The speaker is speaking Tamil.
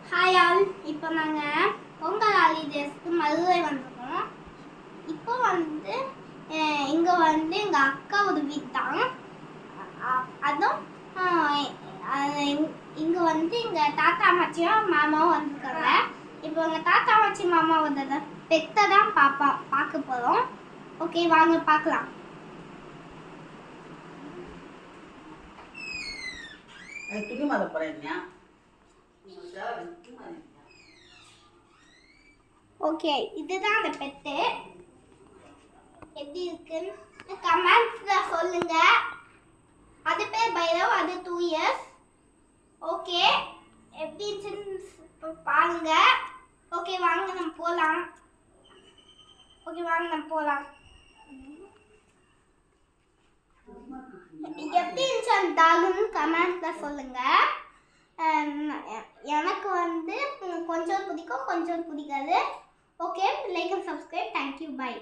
ஹாய் ஆல், இப்போ நாங்கள் பொங்கல் ஹாலிடேஸ்க்கு மதுரை வந்திருக்கோம். இப்போ இங்கே எங்கள் அக்காவோட வீடு தான். அதுவும் இங்கே எங்கள் தாத்தா அம்மாச்சியும் மாமாவும் வந்திருக்காங்க. இப்போ எங்கள் தாத்தா அம்மாச்சி மாமாவோட பெத்தை தான் பார்க்க போகிறோம். ஓகே, வாங்க பார்க்கலாம். ஓகே, இதுதான் அந்த பெட்டு. எப்படி இருக்குன்னு கமெண்ட்ஸ்ல சொல்லுங்க. அது பேர் பைரவ், அது 2 years. ஓகே, எப்படி இருந்துச்சு பாருங்க. ஓகே, வாங்க நம்ம போலாம். எப்படி இருந்துச்சு அந்த டாக்னு கமெண்ட்ல சொல்லுங்க. எனக்கு கொஞ்சம் பிடிக்கும், கொஞ்சம் பிடிக்காது. Okay, like and subscribe. Thank you, by.